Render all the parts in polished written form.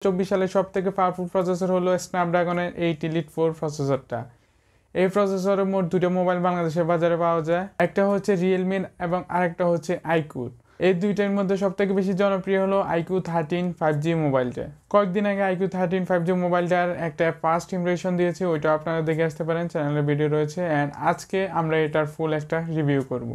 2024 সালে সবথেকে powerful processor হলো স্ন্যাপড্রাগনের 8 Elite 4 প্রসেসরটা। এই প্রসেসরে মোট দুটো মোবাইল বাংলাদেশের বাজারে পাওয়া যায়, একটা হচ্ছে রিয়েলমি এবং আরেকটা হচ্ছে আইকিউ। এই দুইটার মধ্যে সবথেকে বেশি জনপ্রিয় হলো আইকিউ 13 5G মোবাইলটা। কয়েকদিন আগে আইকিউ 13 5G মোবাইলটার একটা ফার্স্ট ইমপ্রেশন দিয়েছি, ওইটা আপনারা দেখে আসতে পারেন, চ্যানেলের ভিডিও রয়েছে। অ্যান্ড আজকে আমরা এটার ফুল একটা রিভিউ করব।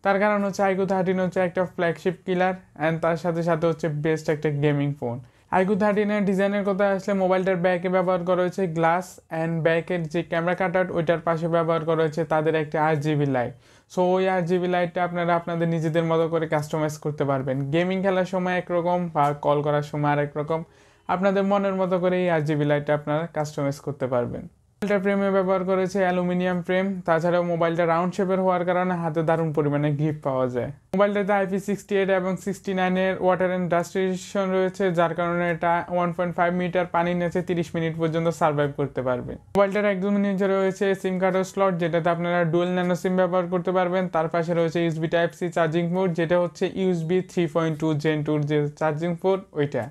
তার কারণ হচ্ছে আইকিউ 13 হচ্ছে একটা ফ্ল্যাগশিপ কিলার অ্যান্ড তার সাথে সাথে হচ্ছে বেস্ট একটা গেমিং ফোন। আইকিউ 13-এর ডিজাইনের কথা আসলে মোবাইলটার ব্যাকে ব্যবহার করা হয়েছে গ্লাস অ্যান্ড ব্যাকের যে ক্যামেরা কাটআউট ওইটার পাশে ব্যবহার করা হয়েছে তাদের একটা RGB লাইট। সো ওই RGB লাইটটা আপনারা আপনাদের নিজেদের মতো করে কাস্টমাইজ করতে পারবেন। গেমিং খেলার সময় একরকম বা কল করার সময় আরেক রকম, আপনাদের মনের মতো করে এই RGB লাইটটা আপনারা কাস্টমাইজ করতে পারবেন। মোবাইলটার ফ্রেমে ব্যবহার করেছে অ্যালুমিনিয়াম ফ্রেম, তাছাড়াও মোবাইলটা রাউন্ড শেপের হওয়ার কারণে হাতে দারুণ পরিমাণে গ্রিপ পাওয়া যায়। মোবাইলটাতে IP68 এবং 69-এর ওয়াটার অ্যান্ড ডাস্ট রেজিস্ট্যান্স রয়েছে, যার কারণে এটা 1.5 মিটার পানির নিচে 30 মিনিট পর্যন্ত সার্ভাইভ করতে পারবে। মোবাইলটার একদম নিচে রয়েছে সিম কার্ডের স্লট, যেটাতে আপনারা ডুয়েল ন্যানো সিম ব্যবহার করতে পারবেন। তার পাশে রয়েছে USB Type-C চার্জিং পোর্ট, যেটা হচ্ছে USB 3.2 Gen 2 যে চার্জিং পোর্ট ওইটা।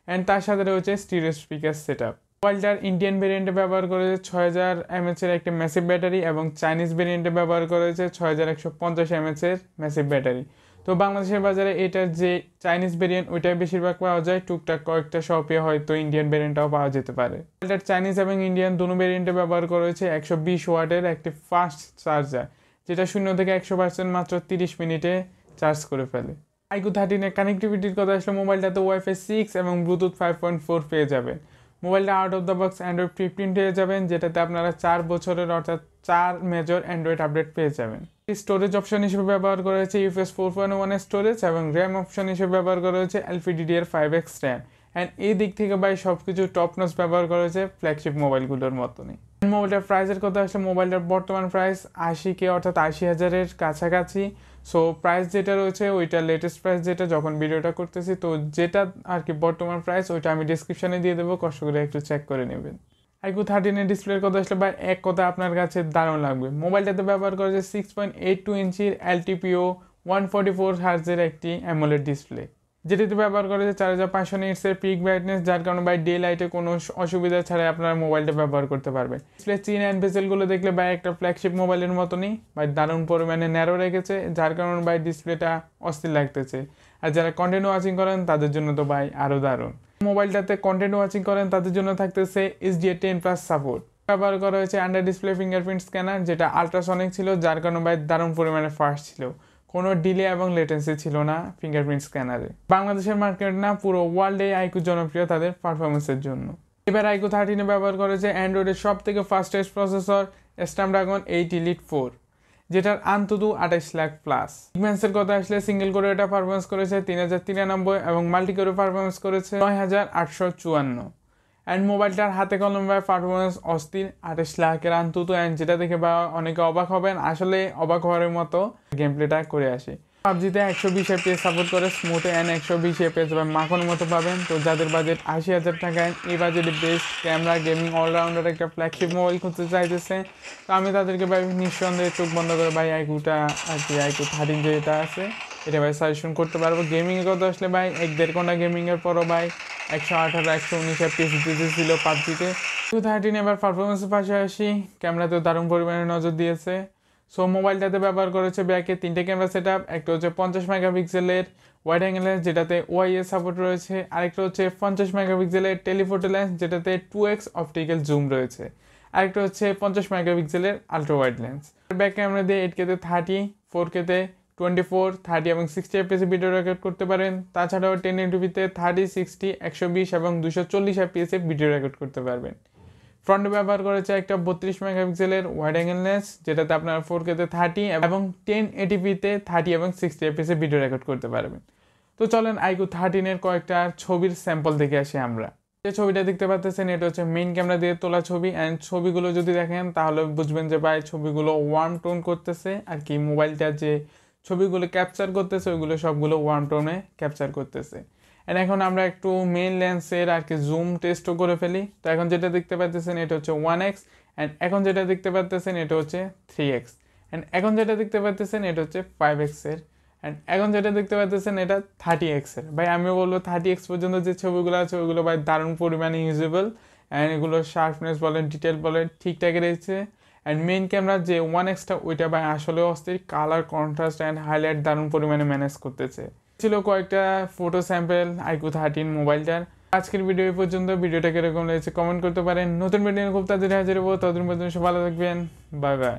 অ্যান্ড তার সাথে রয়েছে স্টিরিও স্পিকার সেটআপ। মোবাইলটার ইন্ডিয়ান ভেরিয়েন্টে ব্যবহার করেছে 6000 mAh-এর একটা ম্যাসিভ ব্যাটারি এবং চাইনিজ ভেরিয়েন্টে ব্যবহার করেছে 6150 mAh-এর ম্যাসিভ ব্যাটারি। তো বাংলাদেশের বাজারে এটার যে চাইনিজ ভেরিয়েন্ট ওইটাই বেশিরভাগ পাওয়া যায়, টুকটাক কয়েকটা শপে হয়তো ইন্ডিয়ান ভেরিয়েন্টটাও পাওয়া যেতে পারে। মোবাইলটার চাইনিজ এবং ইন্ডিয়ান দুটো ভেরিয়েন্টে ব্যবহার করেছে 120 ওয়াটের একটি ফাস্ট চার্জার, যেটা 0 থেকে 100% মাত্র 30 মিনিটে চার্জ করে ফেলে। আইকিউ 13-এর কানেক্টিভিটির কথা আসলে মোবাইলটাতে Wi-Fi 6 এবং ব্লুটুথ 5.4 পেয়ে যাবেন। মোবাইলটা out of the box Android 15 পেয়ে যাবেন, যেটাতে আপনারা 4 বছরের অর্থাৎ 4 মেজর অ্যান্ড্রয়েড আপডেট পেয়ে যাবেন। স্টোরেজ অপশন হিসেবে ব্যবহার করা হয়েছে UFS 4.1 স্টোরেজ এবং র্যাম অপশন হিসেবে ব্যবহার করা হয়েছে LPDDR5X র্যাম। অ্যান্ড এই দিক থেকে ভাই সব কিছু টপ নচ ব্যবহার করা হয়েছে ফ্ল্যাগশিপ মোবাইলগুলোর মতনই। মোবাইলটার প্রাইসের কথা আসলে মোবাইলটার বর্তমান প্রাইস 80K অর্থাৎ 80,000-এর কাছাকাছি। সো প্রাইস যেটা রয়েছে ওইটা লেটেস্ট প্রাইস যেটা যখন ভিডিওটা করতেছি, তো যেটা আর কি বর্তমান প্রাইস ওইটা আমি ডিসক্রিপশানে দিয়ে দেবো, কষ্ট করে একটু চেক করে নেবেন। আইকিউ 13-এর ডিসপ্লের কথা আসলে ভাই এক কথা আপনার কাছে দারুণ লাগবে। মোবাইলটাতে ব্যবহার করা যায় 6.82 ইঞ্চির LTPO 144 হার্জের একটি অ্যামোলেড ডিসপ্লে, যেটিতে ব্যবহার করা যায় 4500 নিটসের পিক ব্রাইটনেস, যার কারণে বাই ডে লাইটে কোনো অসুবিধা ছাড়াই আপনারা মোবাইলটা ব্যবহার করতে পারবেন। ডিসপ্লে চিন অ্যান্ড বেজেলগুলো দেখলে ভাই একটা ফ্ল্যাগশিপ মোবাইলের মতনই ভাই দারুণ পরিমাণে ন্যারো রেখেছে, যার কারণে ভাই ডিসপ্লেটা অস্থির লাগতেছে। আর যারা কন্টেন্ট ওয়াচিং করেন তাদের জন্য তো ভাই আরও দারুণ। মোবাইলটাতে কন্টেন্ট ওয়াচিং করেন তাদের জন্য থাকতেছে SDA10+ সাপোর্ট। ব্যবহার করা হয়েছে আন্ডার ডিসপ্লে ফিঙ্গারপ্রিন্ট স্ক্যানার, যেটা আল্ট্রাসনিক ছিল, যার কারণে ভাই দারুণ পরিমাণে ফাস্ট ছিল, কোনো ডিলে এবং লেটেন্সি ছিল না ফিঙ্গারপ্রিন্ট স্ক্যানারে। বাংলাদেশের মার্কেট না পুরো ওয়ার্ল্ডে আইকিউ জনপ্রিয় তাদের পারফরমেন্সের জন্য। এবার আইকিউ 13-এ ব্যবহার করেছে অ্যান্ড্রয়েডের সব থেকে ফাস্টেস্ট প্রসেসর স্ন্যাপড্রাগন 8 Elite 4, যেটার আন্ততু 28 লাখ প্লাস। সিগমেন্টসের কথা আসলে সিঙ্গেল কোরে এটা পারফরমেন্স করেছে 3093 এবং মাল্টি কোরে পারফরমেন্স করেছে 9854। অ্যান্ড মোবাইলটার হাতে কলমে পারফরমেন্স অস্থির, 28 লাখের আন্তত। অ্যান্ড যেটা দেখে বা অনেকে অবাক হবেন, আসলে অবাক হওয়ার মতো গেম প্লেটা করে আসে। পাবজিতে 120 FPS সাপোর্ট করে স্মুথে অ্যান্ড 120 FPS বা মাখনের মতো পাবেন। তো যাদের বাজেট 80,000 টাকায় এই বাজেটে বেস্ট ক্যামেরা গেমিং অলরাউন্ডার একটা ফ্ল্যাগশিপ মোবাইল খুঁজতে চাইতেছে, তো আমি তাদেরকে ভাই নিঃসন্দেহে চোখ বন্ধ করে ভাই আইকিউটা আর কি আইকিউ 13 যেটা আছে এটা ভাই সাজেশন করতে পারবো। গেমিংয়ের কথা আসলে ভাই 1-1.5 ঘন্টা গেমিংয়ের পরও ভাই 118-119 FPS ছিল পাবজিতে। আইকিউ 13 এবার পারফরমেন্সের পাশাপাশি ক্যামেরাতেও দারুণ পরিমাণে নজর দিয়েছে। সো মোবাইলটাতে ব্যবহার করেছে ব্যাকে 3টে ক্যামেরা সেট আপ, একটা হচ্ছে 50 মেগাপিক্সেলের ওয়াইড অ্যাঙ্গেলের যেটাতে OIS সাপোর্ট রয়েছে, আরেকটা হচ্ছে 50 মেগাপিক্সেলের টেলিফোটো লেন্স যেটাতে 2x অপটিক্যাল জুম রয়েছে, আরেকটা হচ্ছে 50 মেগাপিক্সেলের ultra wide lens. Back camera দিয়ে 8K-তে 30, 4K-তে 24, 30 এবং 60 FPS ভিডিও রেকর্ড করতে পারেন। তাছাড়াও 1080p-তে 30, 60, 120 এবং 240 FPS ভিডিও রেকর্ড করতে পারবেন। ফ্রন্টে ব্যবহার করেছে একটা 32 মেগাপিক্সেলের ওয়াইড অ্যাঙ্গেল লেন্স, যেটাতে আপনার 4K-তে 30 এবং 1080p-তে 30 এবং 60 FPS ভিডিও রেকর্ড করতে পারবেন। তো চলেন আইকিউ 13-এর কয়েকটা ছবির স্যাম্পল দেখে আসি আমরা। যে ছবিটা দেখতে পাচ্ছেন এটা হচ্ছে মেইন ক্যামেরা দিয়ে তোলা ছবি। অ্যান্ড ছবিগুলো যদি দেখেন তাহলে বুঝবেন যে ভাই ছবিগুলো ওয়ার্ম টোন করতেছে আর কি, মোবাইলটা যে ছবিগুলো ক্যাপচার করতেছে ওইগুলো সবগুলো ওয়ার্ম টোনে ক্যাপচার করতেছে। অ্যান্ড এখন আমরা একটু মেইন লেন্সের আর কি জুম টেস্টও করে ফেলি। তো এখন যেটা দেখতে পাচ্ছেন এটা হচ্ছে 1x, অ্যান্ড এখন যেটা দেখতে পাচ্ছেন এটা হচ্ছে 3x, অ্যান্ড এখন যেটা দেখতে পাচ্ছেন এটা হচ্ছে 5x এর। অ্যান্ড এখন যেটা দেখতে পাচ্ছেন এটা 30x এর। ভাই আমিও বলবো 30x পর্যন্ত যে ছবিগুলো আছে ওইগুলো ভাই দারুণ পরিমাণে ইউজেবল, অ্যান্ড এগুলো শার্পনেস বলেন ডিটেল বলেন ঠিকঠাকই রয়েছে। অ্যান্ড মেইন ক্যামেরা যে 1xটা ওইটা ভাই আসলে অস্থির, কালার কন্ট্রাস্ট অ্যান্ড হাইলাইট দারুণ পরিমাণে ম্যানেজ করতেছে। ছিল কয়েকটা ফটো স্যাম্পল iQOO 13 মোবাইলটার। আজকের ভিডিও এই পর্যন্ত। ভিডিওটা কিরকম লেগেছে কমেন্ট করতে পারেন। নতুন ভিডিও খুব তাড়াতাড়ি হাজির হবো, ততদিন পর্যন্ত সব ভালো থাকবেন। Bye bye.